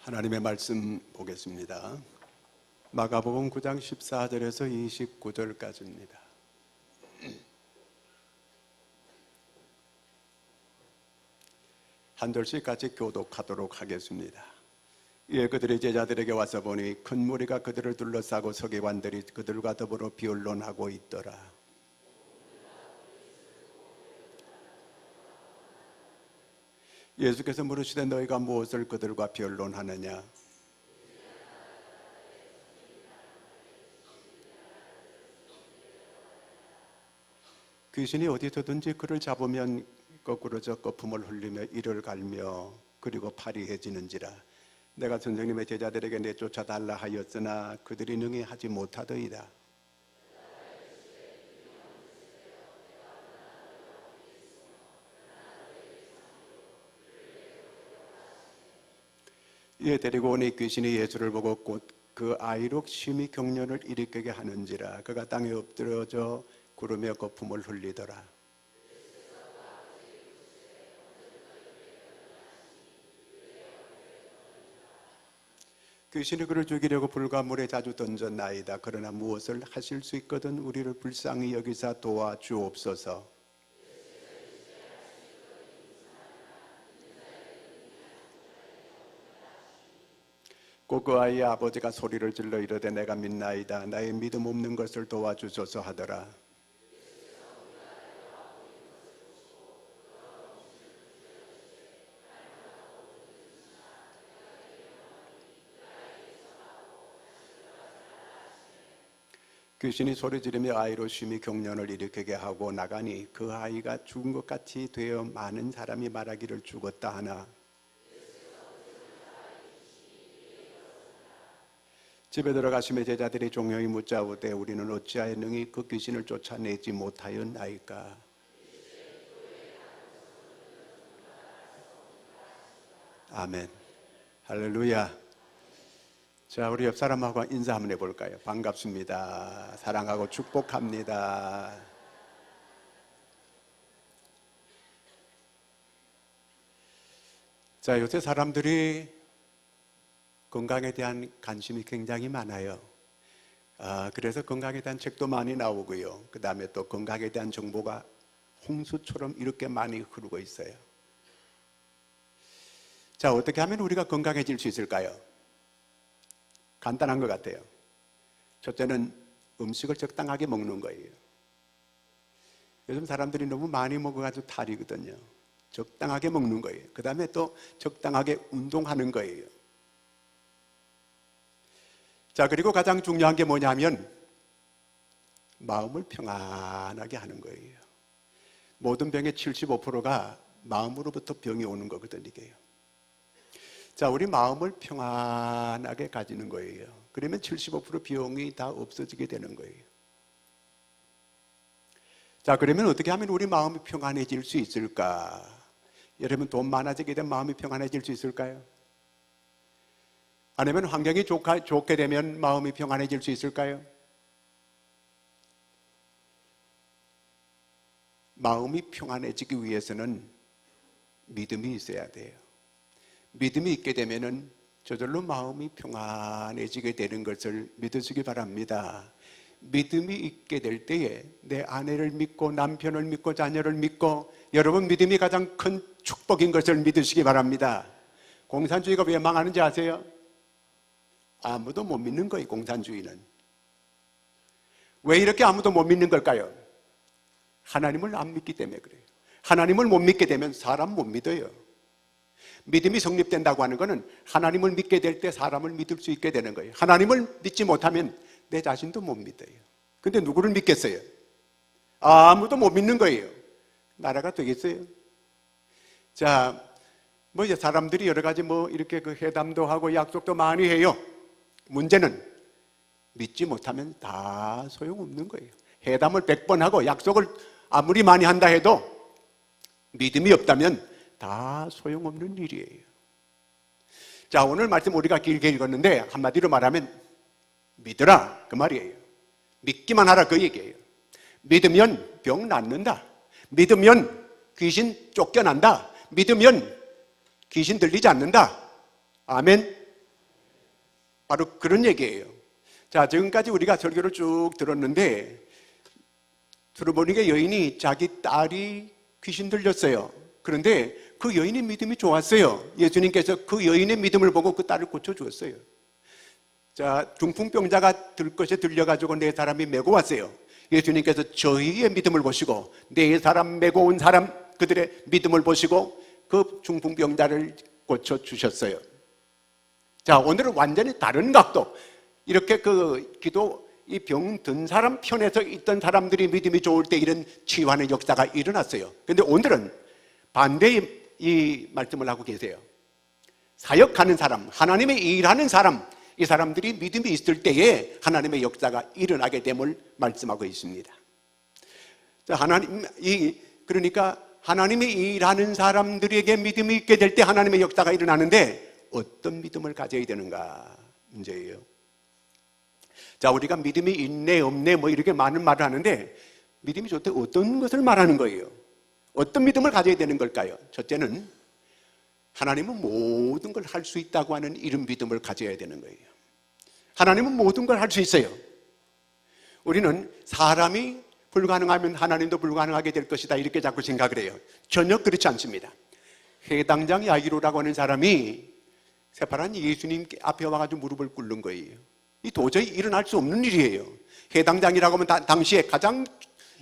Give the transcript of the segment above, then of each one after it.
하나님의 말씀 보겠습니다. 마가복음 9장 14절에서 29절까지입니다. 한 절씩 같이 교독하도록 하겠습니다. 이에 그들이 제자들에게 와서 보니 큰 무리가 그들을 둘러싸고 서기관들이 그들과 더불어 비언론하고 있더라. 예수께서 물으시되 너희가 무엇을 그들과 변론하느냐? 귀신이 어디서든지 그를 잡으면 거꾸로져 거품을 흘리며 이를 갈며 그리고 파리해지는지라. 내가 선생님의 제자들에게 내쫓아달라 하였으나 그들이 능히 하지 못하더이다. 이에 데리고 오니 귀신이 예수를 보고 곧 그 아이로 심히 경련을 일으키게 하는지라. 그가 땅에 엎드러져 구르며 거품을 흘리더라. 귀신이 그를 죽이려고 불과 물에 자주 던졌나이다. 그러나 무엇을 하실 수 있거든 우리를 불쌍히 여기사 도와주옵소서. 곧 그 아이의 아버지가 소리를 질러 이르되 내가 믿나이다. 나의 믿음 없는 것을 도와주소서 하더라. 귀신이 소리 지르며 아이로 심히 경련을 일으키게 하고 나가니 그 아이가 죽은 것 같이 되어 많은 사람이 말하기를 죽었다 하나 집에 들어가시며 제자들이 종용이 묻자오되 우리는 어찌하여 능히 그 귀신을 쫓아내지 못하였나이까? 아멘. 할렐루야. 자, 우리 옆 사람하고 인사 한번 해볼까요? 반갑습니다. 사랑하고 축복합니다. 자, 요새 사람들이 건강에 대한 관심이 굉장히 많아요. 그래서 건강에 대한 책도 많이 나오고요. 그 다음에 또 건강에 대한 정보가 홍수처럼 이렇게 많이 흐르고 있어요. 자, 어떻게 하면 우리가 건강해질 수 있을까요? 간단한 것 같아요. 첫째는 음식을 적당하게 먹는 거예요. 요즘 사람들이 너무 많이 먹어가지고 탈이거든요. 적당하게 먹는 거예요. 그 다음에 또 적당하게 운동하는 거예요. 자, 그리고 가장 중요한 게 뭐냐면 마음을 평안하게 하는 거예요. 모든 병의 75%가 마음으로부터 병이 오는 거거든요, 이게요. 자, 우리 마음을 평안하게 가지는 거예요. 그러면 75% 비용이 다 없어지게 되는 거예요. 자, 그러면 어떻게 하면 우리 마음이 평안해질 수 있을까? 여러분, 돈 많아지게 되면 마음이 평안해질 수 있을까요? 아니면 환경이 좋게 되면 마음이 평안해질 수 있을까요? 마음이 평안해지기 위해서는 믿음이 있어야 돼요. 믿음이 있게 되면은 저절로 마음이 평안해지게 되는 것을 믿으시기 바랍니다. 믿음이 있게 될 때에 내 아내를 믿고 남편을 믿고 자녀를 믿고 여러분 믿음이 가장 큰 축복인 것을 믿으시기 바랍니다. 공산주의가 왜 망하는지 아세요? 아무도 못 믿는 거예요. 공산주의는. 왜 이렇게 아무도 못 믿는 걸까요? 하나님을 안 믿기 때문에 그래요. 하나님을 못 믿게 되면 사람 못 믿어요. 믿음이 성립된다고 하는 것은 하나님을 믿게 될 때 사람을 믿을 수 있게 되는 거예요. 하나님을 믿지 못하면 내 자신도 못 믿어요. 근데 누구를 믿겠어요? 아무도 못 믿는 거예요. 나라가 되겠어요? 자, 뭐 이제 사람들이 여러 가지 뭐 이렇게 그 회담도 하고 약속도 많이 해요. 문제는 믿지 못하면 다 소용없는 거예요. 회담을 100번 하고 약속을 아무리 많이 한다 해도 믿음이 없다면 다 소용없는 일이에요. 자, 오늘 말씀 우리가 길게 읽었는데 한마디로 말하면 믿으라 그 말이에요. 믿기만 하라 그 얘기예요. 믿으면 병 낫는다. 믿으면 귀신 쫓겨난다. 믿으면 귀신 들리지 않는다. 아멘. 바로 그런 얘기예요. 자, 지금까지 우리가 설교를 쭉 들었는데 들어보니까 여인이 자기 딸이 귀신 들렸어요. 그런데 그 여인의 믿음이 좋았어요. 예수님께서 그 여인의 믿음을 보고 그 딸을 고쳐주었어요. 자, 중풍병자가 들것에 들려가지고 네 사람이 메고 왔어요. 예수님께서 저희의 믿음을 보시고 네 사람 메고 온 사람 그들의 믿음을 보시고 그 중풍병자를 고쳐주셨어요. 자, 오늘은 완전히 다른 각도. 이렇게 이 병 든 사람 편에서 있던 사람들이 믿음이 좋을 때 이런 치유하는 역사가 일어났어요. 그런데 오늘은 반대의 이 말씀을 하고 계세요. 사역하는 사람, 하나님의 일하는 사람, 이 사람들이 믿음이 있을 때에 하나님의 역사가 일어나게 됨을 말씀하고 있습니다. 자, 그러니까 하나님의 일하는 사람들에게 믿음이 있게 될 때 하나님의 역사가 일어나는데 어떤 믿음을 가져야 되는가 문제예요. 자, 우리가 믿음이 있네 없네 뭐 이렇게 많은 말을 하는데 믿음이 좋대 어떤 것을 말하는 거예요? 어떤 믿음을 가져야 되는 걸까요? 첫째는 하나님은 모든 걸 할 수 있다고 하는 이런 믿음을 가져야 되는 거예요. 하나님은 모든 걸 할 수 있어요. 우리는 사람이 불가능하면 하나님도 불가능하게 될 것이다 이렇게 자꾸 생각을 해요. 전혀 그렇지 않습니다. 해당장 야이로라고 하는 사람이 새파란 예수님 앞에 와가지고 무릎을 꿇는 거예요. 이 도저히 일어날 수 없는 일이에요. 해당장이라고 하면 당시에 가장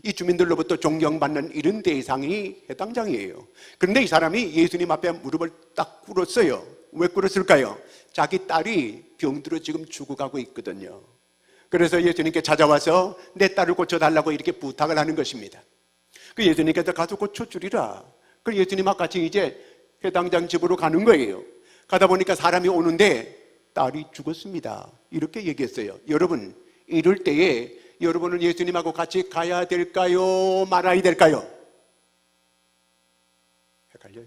이 주민들로부터 존경받는 이런 대상이 해당장이에요. 그런데 이 사람이 예수님 앞에 무릎을 딱 꿇었어요. 왜 꿇었을까요? 자기 딸이 병들어 지금 죽어가고 있거든요. 그래서 예수님께 찾아와서 내 딸을 고쳐달라고 이렇게 부탁을 하는 것입니다. 그 예수님께서 가서 고쳐주리라. 그 예수님과 같이 이제 해당장 집으로 가는 거예요. 가다 보니까 사람이 오는데 딸이 죽었습니다. 이렇게 얘기했어요. 여러분, 이럴 때에 여러분은 예수님하고 같이 가야 될까요? 말아야 될까요? 헷갈려요?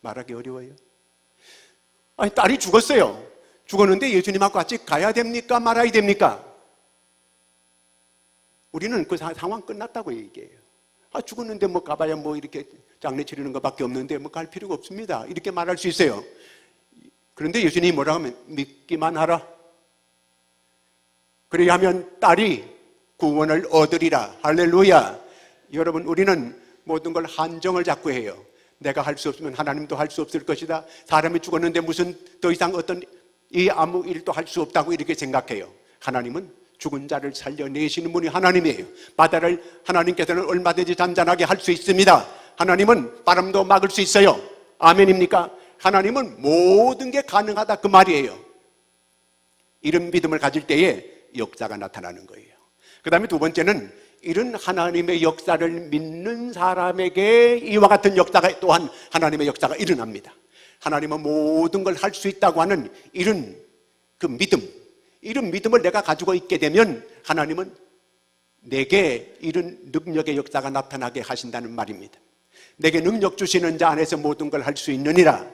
말하기 어려워요? 아니, 딸이 죽었어요. 죽었는데 예수님하고 같이 가야 됩니까? 말아야 됩니까? 우리는 그 상황 끝났다고 얘기해요. 아, 죽었는데 뭐 가봐야 뭐 이렇게 장례 치르는 것밖에 없는데 뭐 갈 필요가 없습니다. 이렇게 말할 수 있어요. 그런데 예수님이 뭐라고 하면 믿기만 하라. 그래야 하면 딸이 구원을 얻으리라. 할렐루야. 여러분, 우리는 모든 걸 한정을 자꾸 해요. 내가 할 수 없으면 하나님도 할 수 없을 것이다. 사람이 죽었는데 무슨 더 이상 어떤 아무 일도 할 수 없다고 이렇게 생각해요. 하나님은 죽은 자를 살려내시는 분이 하나님이에요. 바다를 하나님께서는 얼마든지 잔잔하게 할 수 있습니다. 하나님은 바람도 막을 수 있어요. 아멘입니까? 하나님은 모든 게 가능하다 그 말이에요. 이런 믿음을 가질 때에 역사가 나타나는 거예요. 그 다음에 두 번째는 이런 하나님의 역사를 믿는 사람에게 이와 같은 역사가 또한 하나님의 역사가 일어납니다. 하나님은 모든 걸 할 수 있다고 하는 이런 그 믿음, 이런 믿음을 내가 가지고 있게 되면 하나님은 내게 이런 능력의 역사가 나타나게 하신다는 말입니다. 내게 능력 주시는 자 안에서 모든 걸 할 수 있느니라.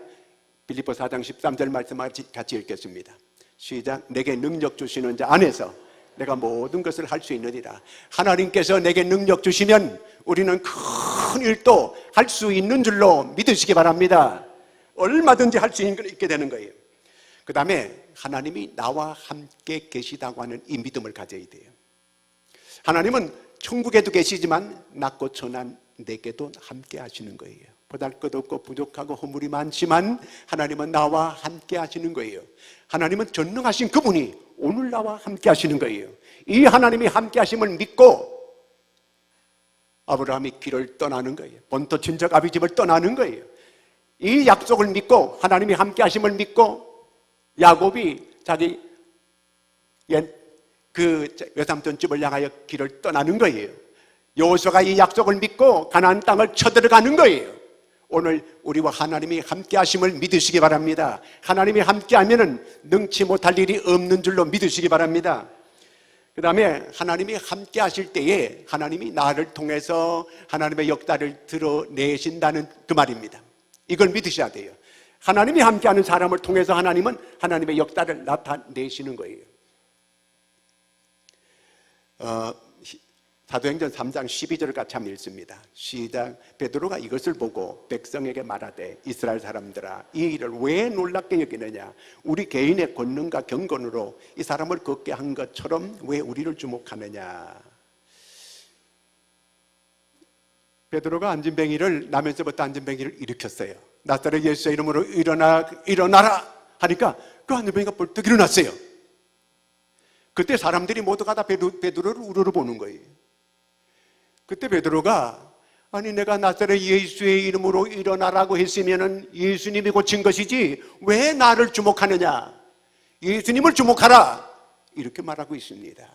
빌립보 4장 13절 말씀 같이 읽겠습니다. 시작. 내게 능력 주시는 자 안에서 내가 모든 것을 할 수 있느니라. 하나님께서 내게 능력 주시면 우리는 큰 일도 할 수 있는 줄로 믿으시기 바랍니다. 얼마든지 할 수 있게 되는 거예요. 그 다음에 하나님이 나와 함께 계시다고 하는 이 믿음을 가져야 돼요. 하나님은 천국에도 계시지만 낮고 천한 내게도 함께 하시는 거예요. 보잘것없고 부족하고 허물이 많지만 하나님은 나와 함께 하시는 거예요. 하나님은 전능하신 그분이 오늘 나와 함께 하시는 거예요. 이 하나님이 함께 하심을 믿고 아브라함이 길을 떠나는 거예요. 본토 친척 아비 집을 떠나는 거예요. 이 약속을 믿고 하나님이 함께 하심을 믿고 야곱이 자기 그 외삼촌 집을 향하여 길을 떠나는 거예요. 여호수아가 이 약속을 믿고 가나안 땅을 쳐들어가는 거예요. 오늘 우리와 하나님이 함께 하심을 믿으시기 바랍니다. 하나님이 함께 하면은 능치 못할 일이 없는 줄로 믿으시기 바랍니다. 그 다음에 하나님이 함께 하실 때에 하나님이 나를 통해서 하나님의 역사를 드러내신다는 그 말입니다. 이걸 믿으셔야 돼요. 하나님이 함께하는 사람을 통해서 하나님은 하나님의 역사를 나타내시는 거예요. 사도행전 3장 12절을 같이 한번 읽습니다. 시작. 베드로가 이것을 보고 백성에게 말하되 이스라엘 사람들아 이 일을 왜 놀랍게 여기느냐. 우리 개인의 권능과 경건으로 이 사람을 걷게 한 것처럼 왜 우리를 주목하느냐. 베드로가 안진뱅이를 나면서부터 안진뱅이를 일으켰어요. 나사렛 예수의 이름으로 일어나라 하니까 그 안진뱅이가 벌떡 일어났어요. 그때 사람들이 모두가 다 베드로를 우러러 보는 거예요. 그때 베드로가 아니 내가 나사렛 예수의 이름으로 일어나라고 했으면 예수님이 고친 것이지 왜 나를 주목하느냐. 예수님을 주목하라 이렇게 말하고 있습니다.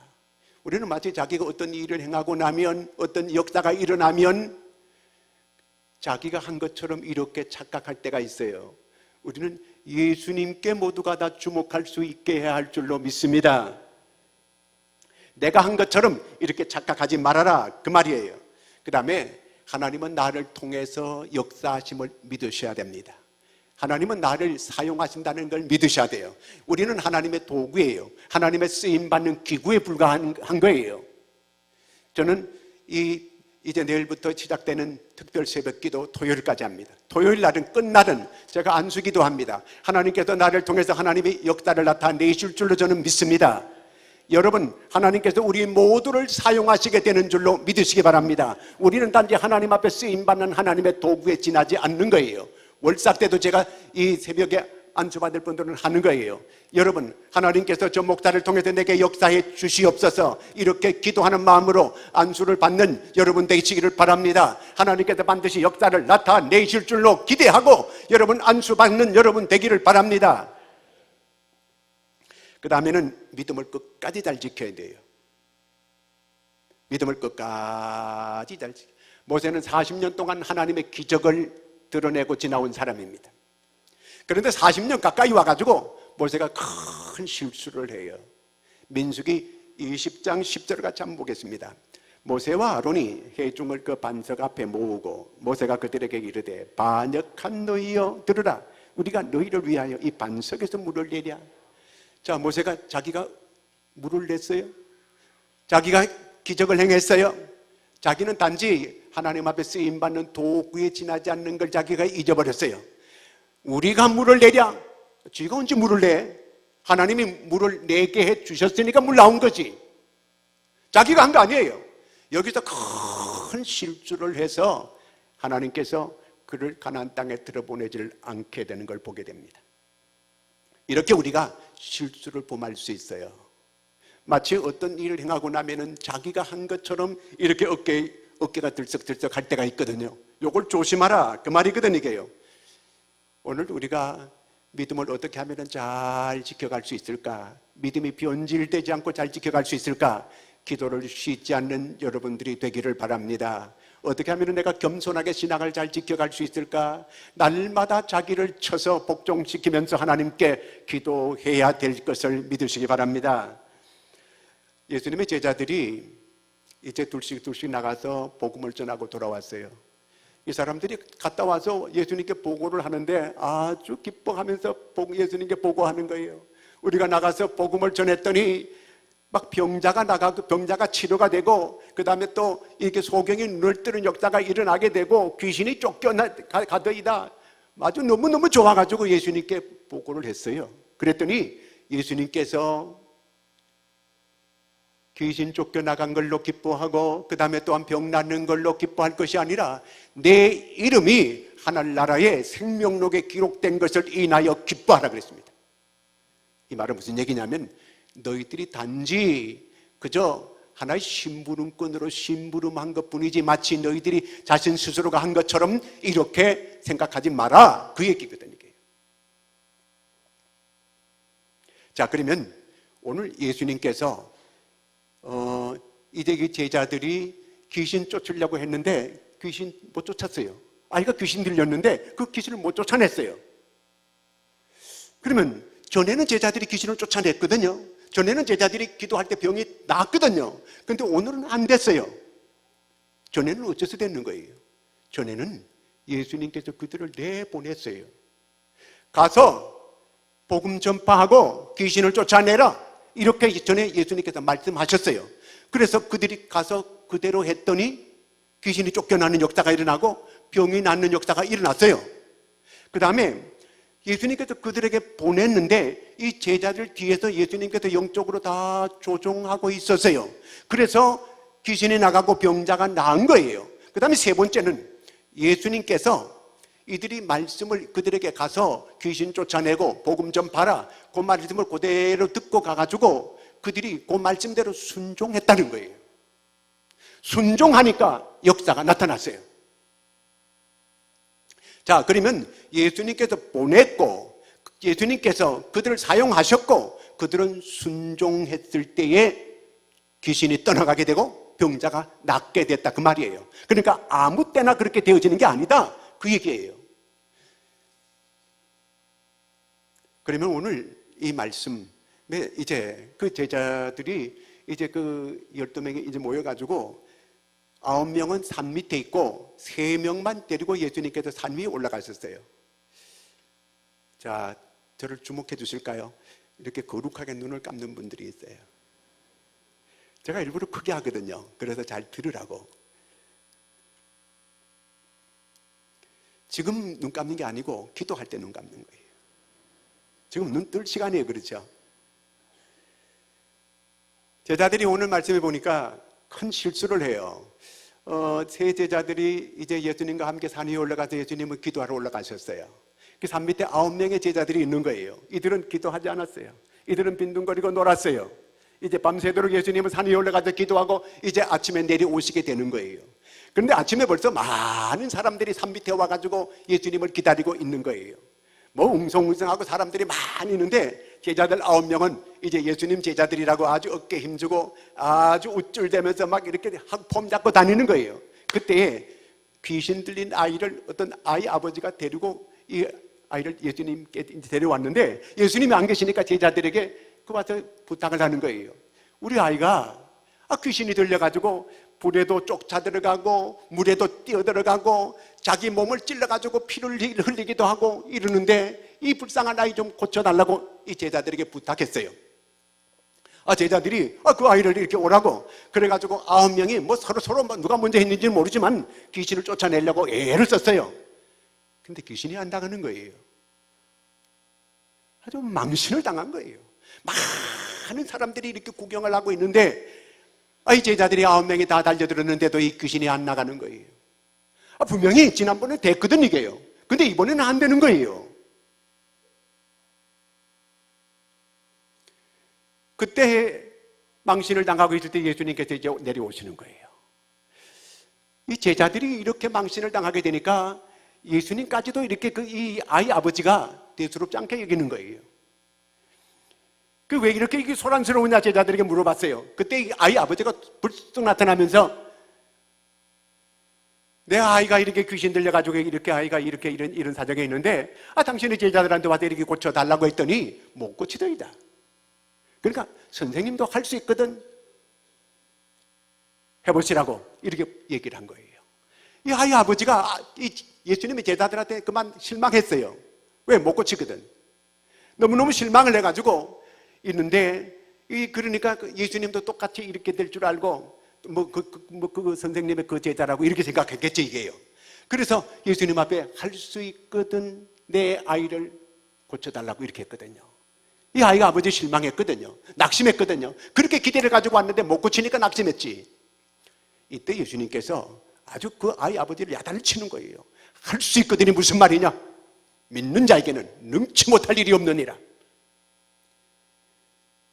우리는 마치 자기가 어떤 일을 행하고 나면 어떤 역사가 일어나면 자기가 한 것처럼 이렇게 착각할 때가 있어요. 우리는 예수님께 모두가 다 주목할 수 있게 해야 할 줄로 믿습니다. 내가 한 것처럼 이렇게 착각하지 말아라 그 말이에요. 그 다음에 하나님은 나를 통해서 역사하심을 믿으셔야 됩니다. 하나님은 나를 사용하신다는 걸 믿으셔야 돼요. 우리는 하나님의 도구예요. 하나님의 쓰임받는 기구에 불과한 거예요. 저는 이제 내일부터 시작되는 특별 새벽기도 토요일까지 합니다. 토요일 날은 끝날은 제가 안수기도 합니다. 하나님께서 나를 통해서 하나님의 역사를 나타내실 줄로 저는 믿습니다. 여러분 하나님께서 우리 모두를 사용하시게 되는 줄로 믿으시기 바랍니다. 우리는 단지 하나님 앞에 쓰임받는 하나님의 도구에 지나지 않는 거예요. 월삭 때도 제가 이 새벽에 안수받을 분들은 하는 거예요. 여러분 하나님께서 저 목사를 통해서 내게 역사해 주시옵소서 이렇게 기도하는 마음으로 안수를 받는 여러분 되시기를 바랍니다. 하나님께서 반드시 역사를 나타내실 줄로 기대하고 여러분 안수받는 여러분 되기를 바랍니다. 그 다음에는 믿음을 끝까지 잘 지켜야 돼요. 믿음을 끝까지 잘 지켜야 돼요. 모세는 40년 동안 하나님의 기적을 드러내고 지나온 사람입니다. 그런데 40년 가까이 와가지고 모세가 큰 실수를 해요. 민수기 20장 10절을 같이 한번 보겠습니다. 모세와 아론이 회중을 그 반석 앞에 모으고 모세가 그들에게 이르되 반역한 너희여 들으라. 우리가 너희를 위하여 이 반석에서 물을 내랴. 자, 모세가 자기가 물을 냈어요. 자기가 기적을 행했어요. 자기는 단지 하나님 앞에 쓰임받는 도구에 지나지 않는 걸 자기가 잊어버렸어요. 우리가 물을 내랴. 쥐가 언제 물을 내? 하나님이 물을 내게 해 주셨으니까 물 나온 거지. 자기가 한 거 아니에요. 여기서 큰 실수를 해서 하나님께서 그를 가나안 땅에 들어보내질 않게 되는 걸 보게 됩니다. 이렇게 우리가 실수를 범할 수 있어요. 마치 어떤 일을 행하고 나면은 자기가 한 것처럼 이렇게 어깨가 들썩들썩 할 때가 있거든요. 요걸 조심하라 그 말이거든요. 이게요. 오늘 우리가 믿음을 어떻게 하면 잘 지켜갈 수 있을까? 믿음이 변질되지 않고 잘 지켜갈 수 있을까? 기도를 쉬지 않는 여러분들이 되기를 바랍니다. 어떻게 하면 내가 겸손하게 신앙을 잘 지켜갈 수 있을까? 날마다 자기를 쳐서 복종시키면서 하나님께 기도해야 될 것을 믿으시기 바랍니다. 예수님의 제자들이 이제 둘씩 나가서 복음을 전하고 돌아왔어요. 이 사람들이 갔다 와서 예수님께 보고를 하는데 아주 기뻐하면서 예수님께 보고하는 거예요. 우리가 나가서 복음을 전했더니 막 병자가 나가고 병자가 치료가 되고 그 다음에 또 이렇게 소경이 눈을 뜨는 역사가 일어나게 되고 귀신이 쫓겨가더이다. 아주 너무너무 좋아가지고 예수님께 보고를 했어요. 그랬더니 예수님께서 귀신 쫓겨나간 걸로 기뻐하고 그 다음에 또한 병 낫는 걸로 기뻐할 것이 아니라 내 이름이 하늘나라의 생명록에 기록된 것을 인하여 기뻐하라 그랬습니다. 이 말은 무슨 얘기냐면 너희들이 단지 그저 하나의 심부름꾼으로 심부름한 것뿐이지 마치 너희들이 자신 스스로가 한 것처럼 이렇게 생각하지 마라 그 얘기거든요. 자, 그러면 오늘 예수님께서 이제 그 제자들이 귀신 쫓으려고 했는데 귀신 못 쫓았어요. 아이가 귀신 들렸는데 그 귀신을 못 쫓아냈어요. 그러면 전에는 제자들이 귀신을 쫓아냈거든요. 전에는 제자들이 기도할 때 병이 나았거든요. 그런데 오늘은 안 됐어요. 전에는 어째서 됐는 거예요? 전에는 예수님께서 그들을 내보냈어요. 가서 복음 전파하고 귀신을 쫓아내라 이렇게 전에 예수님께서 말씀하셨어요. 그래서 그들이 가서 그대로 했더니 귀신이 쫓겨나는 역사가 일어나고 병이 낫는 역사가 일어났어요. 그 다음에 예수님께서 그들에게 보냈는데 이 제자들 뒤에서 예수님께서 영적으로 다 조종하고 있었어요. 그래서 귀신이 나가고 병자가 나은 거예요. 그 다음에 세 번째는 예수님께서 이들이 말씀을 그들에게 가서 귀신 쫓아내고 복음 좀 봐라, 그 말씀을 그대로 듣고 가가지고 그들이 그 말씀대로 순종했다는 거예요. 순종하니까 역사가 나타났어요. 자, 그러면 예수님께서 보냈고 예수님께서 그들을 사용하셨고 그들은 순종했을 때에 귀신이 떠나가게 되고 병자가 낫게 됐다, 그 말이에요. 그러니까 아무 때나 그렇게 되어지는 게 아니다, 그 얘기예요. 그러면 오늘 이 말씀에 이제 그 제자들이 이제 그 12명이 이제 모여가지고 9명은 산 밑에 있고 3명만 데리고 예수님께서 산 위에 올라가셨어요. 자, 저를 주목해 주실까요? 이렇게 거룩하게 눈을 감는 분들이 있어요. 제가 일부러 크게 하거든요. 그래서 잘 들으라고. 지금 눈 감는 게 아니고 기도할 때 눈 감는 거예요. 지금 눈 뜰 시간이에요. 그렇죠? 제자들이 오늘 말씀해 보니까 큰 실수를 해요. 세 제자들이 이제 예수님과 함께 산 위에 올라가서 예수님을 기도하러 올라가셨어요. 그 산 밑에 9명의 제자들이 있는 거예요. 이들은 기도하지 않았어요. 이들은 빈둥거리고 놀았어요. 이제 밤새도록 예수님은 산 위에 올라가서 기도하고 이제 아침에 내려오시게 되는 거예요. 그런데 아침에 벌써 많은 사람들이 산 밑에 와가지고 예수님을 기다리고 있는 거예요. 뭐 웅성웅성하고 사람들이 많이 있는데 제자들 9명은 이제 예수님 제자들이라고 아주 어깨 힘주고 아주 우쭐대면서 막 이렇게 폼 잡고 다니는 거예요. 그때 귀신 들린 아이를 어떤 아이 아버지가 데리고 이 아이를 예수님께 데려왔는데 예수님이 안 계시니까 제자들에게 그 와서 부탁을 하는 거예요. 우리 아이가 귀신이 들려가지고 불에도 쫓아들어가고 물에도 뛰어들어가고 자기 몸을 찔러가지고 피를 흘리기도 하고 이러는데 이 불쌍한 아이 좀 고쳐달라고 이 제자들에게 부탁했어요. 제자들이 그 아이를 이렇게 오라고 그래가지고 9명이 뭐 서로 뭐 누가 먼저 했는지는 모르지만 귀신을 쫓아내려고 애를 썼어요. 근데 귀신이 안 나가는 거예요. 아주 망신을 당한 거예요. 많은 사람들이 이렇게 구경을 하고 있는데 이 제자들이 9명이 다 달려들었는데도 이 귀신이 안 나가는 거예요. 분명히 지난번에 됐거든 이게요. 근데 이번에는 안 되는 거예요. 그때 망신을 당하고 있을 때 예수님께서 이제 내려오시는 거예요. 이 제자들이 이렇게 망신을 당하게 되니까 예수님까지도 이렇게 이 아이 아버지가 대수롭지 않게 여기는 거예요. 왜 이렇게 소란스러우냐 제자들에게 물어봤어요. 그때 이 아이 아버지가 불쑥 나타나면서 내 아이가 이렇게 귀신 들려가지고 이렇게 아이가 이렇게 이런 사정에 있는데 당신이 제자들한테 와서 이렇게 고쳐달라고 했더니 못 고치더이다. 그러니까 선생님도 할 수 있거든 해보시라고 이렇게 얘기를 한 거예요. 이 아이 아버지가 예수님의 제자들한테 그만 실망했어요. 왜? 못 고치거든. 너무너무 실망을 해가지고 있는데 그러니까 예수님도 똑같이 이렇게 될 줄 알고 그 선생님의 그 제자라고 이렇게 생각했겠지 이게요. 그래서 예수님 앞에 할 수 있거든 내 아이를 고쳐달라고 이렇게 했거든요. 이 아이가 아버지 실망했거든요. 낙심했거든요. 그렇게 기대를 가지고 왔는데 못 고치니까 낙심했지. 이때 예수님께서 아주 그 아이 아버지를 야단을 치는 거예요. 할 수 있거든이 무슨 말이냐? 믿는 자에게는 능치 못할 일이 없느니라.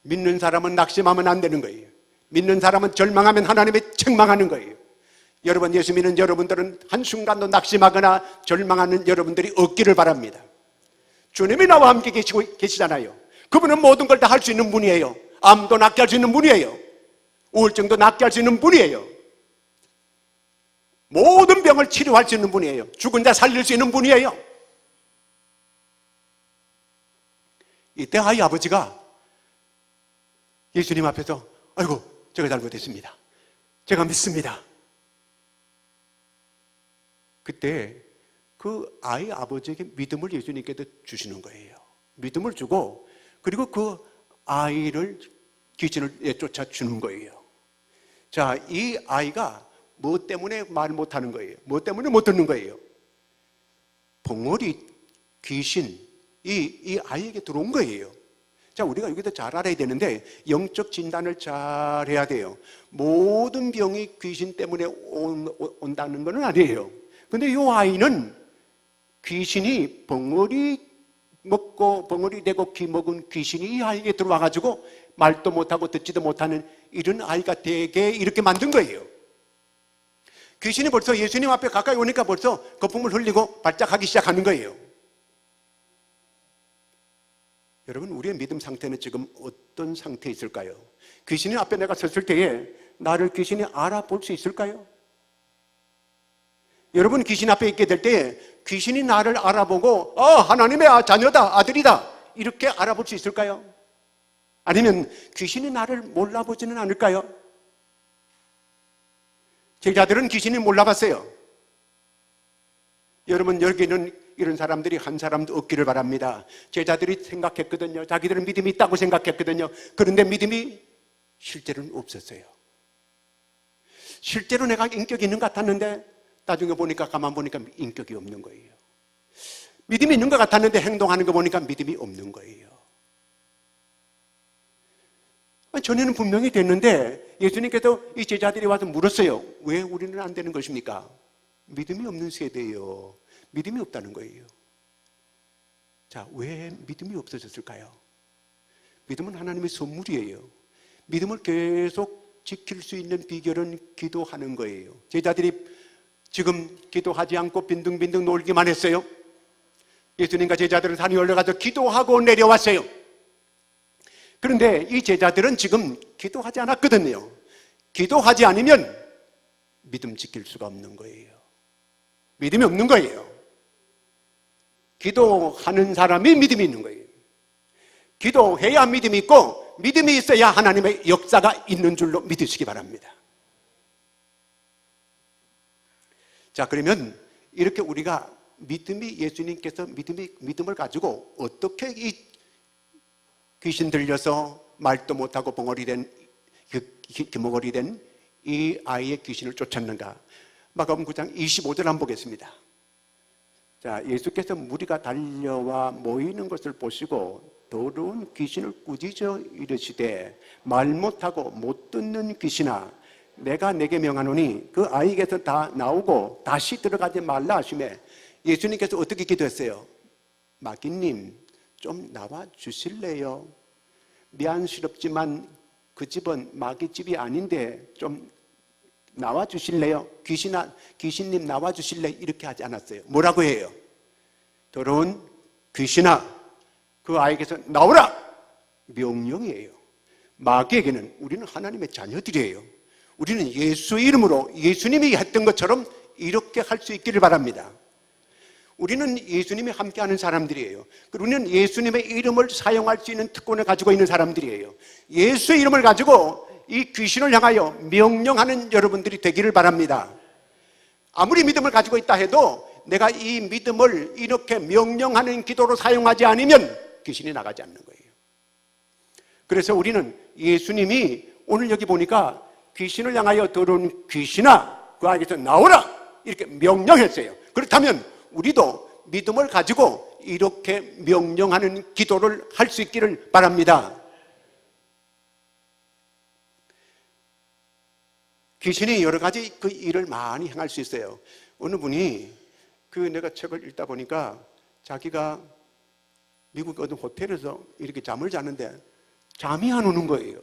믿는 사람은 낙심하면 안 되는 거예요. 믿는 사람은 절망하면 하나님의 책망하는 거예요. 여러분 예수 믿는 여러분들은 한순간도 낙심하거나 절망하는 여러분들이 없기를 바랍니다. 주님이 나와 함께 계시잖아요. 그분은 모든 걸 다 할 수 있는 분이에요. 암도 낫게 할 수 있는 분이에요. 우울증도 낫게 할 수 있는 분이에요. 모든 병을 치료할 수 있는 분이에요. 죽은 자 살릴 수 있는 분이에요. 이때 아이 아버지가 예수님 앞에서 아이고 제가 잘못했습니다. 제가 믿습니다. 그때 그 아이 아버지에게 믿음을 예수님께서 주시는 거예요. 믿음을 주고 그리고 그 아이를 귀신을 쫓아주는 거예요. 자, 이 아이가 뭐 때문에 말 못하는 거예요? 뭐 때문에 못 듣는 거예요? 벙어리, 귀신, 이 아이에게 들어온 거예요. 자, 우리가 여기도 잘 알아야 되는데 영적 진단을 잘 해야 돼요. 모든 병이 귀신 때문에 온다는 건 아니에요. 근데 이 아이는 귀신이 벙어리 먹고 벙어리 되고 기 먹은 귀신이 이 아이에게 들어와가지고 말도 못하고 듣지도 못하는 이런 아이가 되게 이렇게 만든 거예요. 귀신이 벌써 예수님 앞에 가까이 오니까 벌써 거품을 흘리고 발작하기 시작하는 거예요. 여러분, 우리의 믿음 상태는 지금 어떤 상태에 있을까요? 귀신이 앞에 내가 섰을 때에 나를 귀신이 알아볼 수 있을까요? 여러분, 귀신 앞에 있게 될 때에 귀신이 나를 알아보고 하나님의 자녀다, 아들이다 이렇게 알아볼 수 있을까요? 아니면 귀신이 나를 몰라보지는 않을까요? 제자들은 귀신이 몰라봤어요. 여러분, 여기는 이런 사람들이 한 사람도 없기를 바랍니다. 제자들이 생각했거든요. 자기들은 믿음이 있다고 생각했거든요. 그런데 믿음이 실제로는 없었어요. 실제로 내가 인격이 있는 것 같았는데 나중에 보니까, 가만 보니까 인격이 없는 거예요. 믿음이 있는 것 같았는데 행동하는 거 보니까 믿음이 없는 거예요. 전에는 분명히 됐는데 예수님께서 이 제자들이 와서 물었어요. 왜 우리는 안 되는 것입니까? 믿음이 없는 세대예요. 믿음이 없다는 거예요. 자, 왜 믿음이 없어졌을까요? 믿음은 하나님의 선물이에요. 믿음을 계속 지킬 수 있는 비결은 기도하는 거예요. 제자들이 지금 기도하지 않고 빈둥빈둥 놀기만 했어요. 예수님과 제자들은 산에 올라가서 기도하고 내려왔어요. 그런데 이 제자들은 지금 기도하지 않았거든요. 기도하지 않으면 믿음 지킬 수가 없는 거예요. 믿음이 없는 거예요. 기도하는 사람이 믿음이 있는 거예요. 기도해야 믿음이 있고 믿음이 있어야 하나님의 역사가 있는 줄로 믿으시기 바랍니다. 자, 그러면 이렇게 우리가 예수님께서 믿음을 가지고 어떻게 이 귀신 들려서 말도 못하고 벙어리 된 기머거리 된 이 아이의 귀신을 쫓았는가? 마가복음 9장 25절 한번 보겠습니다. 자, 예수께서 무리가 달려와 모이는 것을 보시고 더러운 귀신을 꾸짖어 이르시되 말 못하고 못 듣는 귀신아, 내가 내게 명하노니 그 아이에게서 다 나오고 다시 들어가지 말라 하시매, 예수님께서 어떻게 기도했어요? 마귀님, 좀 나와 주실래요? 미안스럽지만 그 집은 마귀 집이 아닌데 좀 나와 주실래요? 귀신님 나와 주실래? 이렇게 하지 않았어요. 뭐라고 해요? 더러운 귀신아, 그 아이에게서 나오라! 명령이에요. 마귀에게는 우리는 하나님의 자녀들이에요. 우리는 예수의 이름으로 예수님이 했던 것처럼 이렇게 할 수 있기를 바랍니다. 우리는 예수님이 함께하는 사람들이에요. 우리는 예수님의 이름을 사용할 수 있는 특권을 가지고 있는 사람들이에요. 예수의 이름을 가지고 이 귀신을 향하여 명령하는 여러분들이 되기를 바랍니다. 아무리 믿음을 가지고 있다 해도 내가 이 믿음을 이렇게 명령하는 기도로 사용하지 않으면 귀신이 나가지 않는 거예요. 그래서 우리는 예수님이 오늘 여기 보니까 귀신을 향하여 더러운 귀신아, 그 아이에게서 나오라! 이렇게 명령했어요. 그렇다면 우리도 믿음을 가지고 이렇게 명령하는 기도를 할 수 있기를 바랍니다. 귀신이 여러 가지 그 일을 많이 행할 수 있어요. 어느 분이 내가 책을 읽다 보니까 자기가 미국 어떤 호텔에서 이렇게 잠을 자는데 잠이 안 오는 거예요.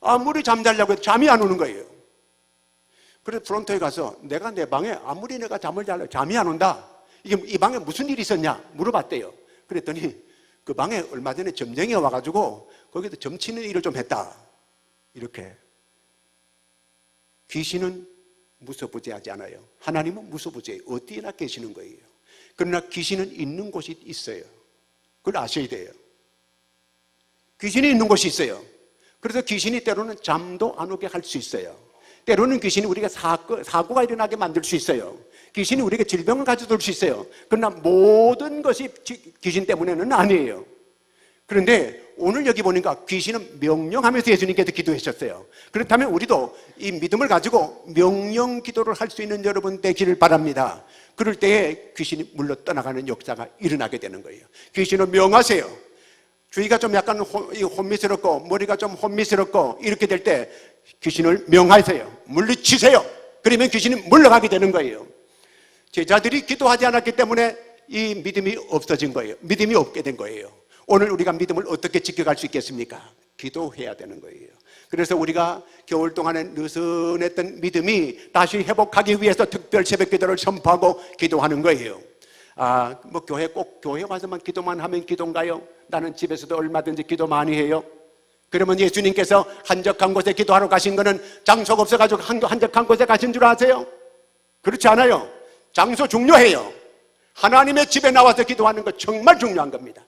아무리 잠자려고 해도 잠이 안 오는 거예요. 그래서 프론트에 가서 내가 내 방에 아무리 내가 잠을 자려고 잠이 안 온다. 이 방에 무슨 일이 있었냐 물어봤대요. 그랬더니 그 방에 얼마 전에 점쟁이가 와가지고 거기서 점치는 일을 좀 했다. 이렇게. 귀신은 무서부지하지 않아요. 하나님은 무서부지해요. 어디에나 계시는 거예요. 그러나 귀신은 있는 곳이 있어요. 그걸 아셔야 돼요. 귀신이 있는 곳이 있어요. 그래서 귀신이 때로는 잠도 안 오게 할 수 있어요. 때로는 귀신이 우리가 사고가 일어나게 만들 수 있어요. 귀신이 우리에게 질병을 가져올 수 있어요. 그러나 모든 것이 귀신 때문에는 아니에요. 그런데 오늘 여기 보니까 귀신은 명령하면서 예수님께서 기도하셨어요. 그렇다면 우리도 이 믿음을 가지고 명령 기도를 할 수 있는 여러분 되기를 바랍니다. 그럴 때에 귀신이 물러 떠나가는 역사가 일어나게 되는 거예요. 귀신은 명하세요. 주위가 좀 약간 혼미스럽고 머리가 좀 혼미스럽고 이렇게 될 때 귀신을 명하세요. 물리치세요. 그러면 귀신이 물러가게 되는 거예요. 제자들이 기도하지 않았기 때문에 이 믿음이 없어진 거예요. 믿음이 없게 된 거예요. 오늘 우리가 믿음을 어떻게 지켜갈 수 있겠습니까? 기도해야 되는 거예요. 그래서 우리가 겨울 동안에 느슨했던 믿음이 다시 회복하기 위해서 특별 새벽 기도를 선포하고 기도하는 거예요. 뭐 교회 와서만 기도만 하면 기도인가요? 나는 집에서도 얼마든지 기도 많이 해요. 그러면 예수님께서 한적한 곳에 기도하러 가신 거는 장소가 없어가지고 한적한 곳에 가신 줄 아세요? 그렇지 않아요. 장소 중요해요. 하나님의 집에 나와서 기도하는 거 정말 중요한 겁니다.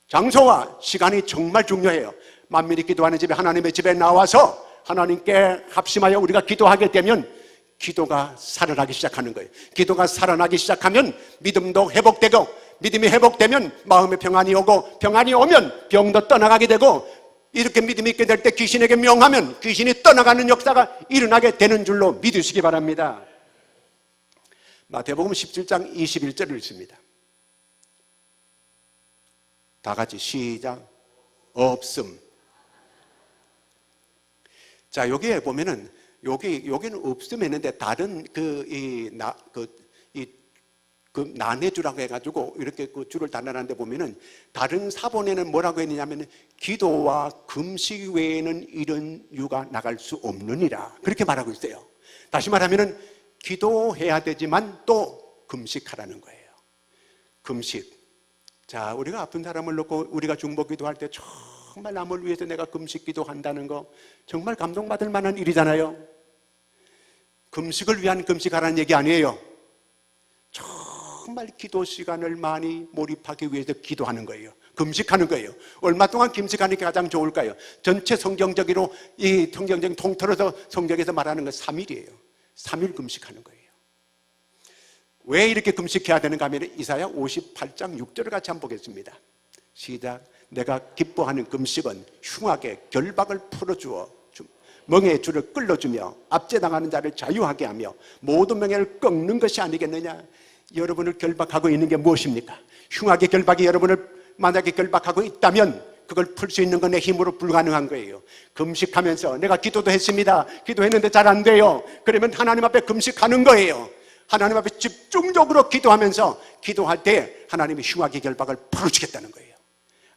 장소와 시간이 정말 중요해요. 만민이 기도하는 집에, 하나님의 집에 나와서 하나님께 합심하여 우리가 기도하게 되면 기도가 살아나기 시작하는 거예요. 기도가 살아나기 시작하면 믿음도 회복되고, 믿음이 회복되면 마음의 평안이 오고, 평안이 오면 병도 떠나가게 되고, 이렇게 믿음이 있게 될 때 귀신에게 명하면 귀신이 떠나가는 역사가 일어나게 되는 줄로 믿으시기 바랍니다. 마태복음 17장 21절을 읽습니다. 다 같이 시작. 없음. 자, 여기에 보면은 여기는 없음 했는데 다른 나뇌주라고 해가지고 이렇게 그 줄을 단단한데 보면은 다른 사본에는 뭐라고 했느냐면 기도와 금식 외에는 이런 유가 나갈 수 없느니라 그렇게 말하고 있어요. 다시 말하면은 기도해야 되지만 또 금식하라는 거예요. 금식. 자, 우리가 아픈 사람을 놓고 우리가 중보 기도할 때 정말 남을 위해서 내가 금식 기도한다는 거 정말 감동받을 만한 일이잖아요. 금식을 위한 금식하라는 얘기 아니에요. 정말 기도 시간을 많이 몰입하기 위해서 기도하는 거예요. 금식하는 거예요. 얼마 동안 금식하는 게 가장 좋을까요? 전체 성경적으로 이 성경적인 통틀어서 성경에서 말하는 건 3일이에요. 3일 금식하는 거예요. 왜 이렇게 금식해야 되는가 하면 이사야 58장 6절을 같이 한번 보겠습니다. 시작. 내가 기뻐하는 금식은 흉악의 결박을 풀어주어 멍에의 줄을 끌어주며 압제당하는 자를 자유하게 하며 모든 명예를 꺾는 것이 아니겠느냐. 여러분을 결박하고 있는 게 무엇입니까? 흉악의 결박이 여러분을 만약에 결박하고 있다면 그걸 풀 수 있는 건 내 힘으로 불가능한 거예요. 금식하면서 내가 기도도 했습니다. 기도했는데 잘 안 돼요. 그러면 하나님 앞에 금식하는 거예요. 하나님 앞에 집중적으로 기도하면서 기도할 때 하나님이 흉악의 결박을 풀어주겠다는 거예요.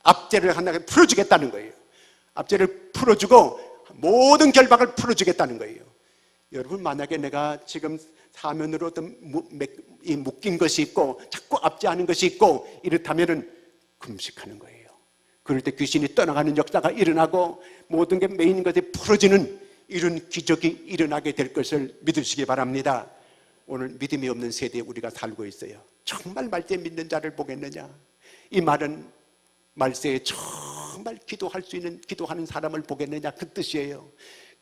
압제를 하나님께 풀어주겠다는 거예요. 압제를 풀어주고 모든 결박을 풀어주겠다는 거예요. 여러분, 만약에 내가 지금 사면으로 어떤 묶인 것이 있고 자꾸 압제하는 것이 있고 이렇다면 금식하는 거예요. 그럴 때 귀신이 떠나가는 역사가 일어나고 모든 게 메인 것에 풀어지는 이런 기적이 일어나게 될 것을 믿으시기 바랍니다. 오늘 믿음이 없는 세대에 우리가 살고 있어요. 정말 말세 믿는 자를 보겠느냐. 이 말은 말세에 정말 기도할 수 있는 기도하는 사람을 보겠느냐 그 뜻이에요.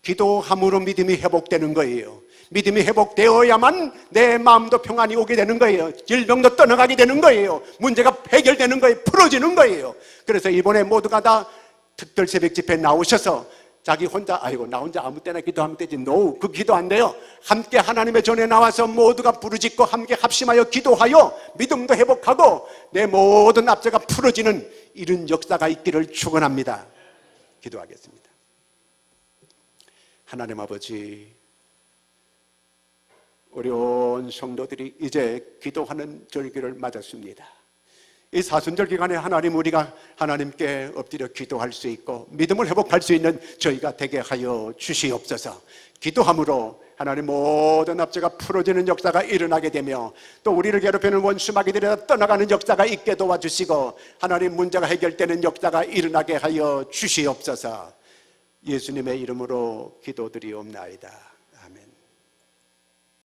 기도함으로 믿음이 회복되는 거예요. 믿음이 회복되어야만 내 마음도 평안이 오게 되는 거예요. 질병도 떠나가게 되는 거예요. 문제가 해결되는 거예요. 풀어지는 거예요. 그래서 이번에 모두가 다 특별 새벽 집회에 나오셔서 자기 혼자 나 혼자 아무 때나 기도하면 되지. No, 그 기도 안 돼요. 함께 하나님의 전에 나와서 모두가 부르짖고 함께 합심하여 기도하여 믿음도 회복하고 내 모든 압제가 풀어지는 이런 역사가 있기를 축원합니다. 기도하겠습니다. 하나님 아버지, 어려운 성도들이 이제 기도하는 절기를 맞았습니다. 이 사순절 기간에 하나님, 우리가 하나님께 엎드려 기도할 수 있고 믿음을 회복할 수 있는 저희가 되게 하여 주시옵소서. 기도함으로 하나님 모든 압제가 풀어지는 역사가 일어나게 되며 또 우리를 괴롭히는 원수 마귀들이 떠나가는 역사가 있게 도와주시고 하나님 문제가 해결되는 역사가 일어나게 하여 주시옵소서. 예수님의 이름으로 기도드리옵나이다.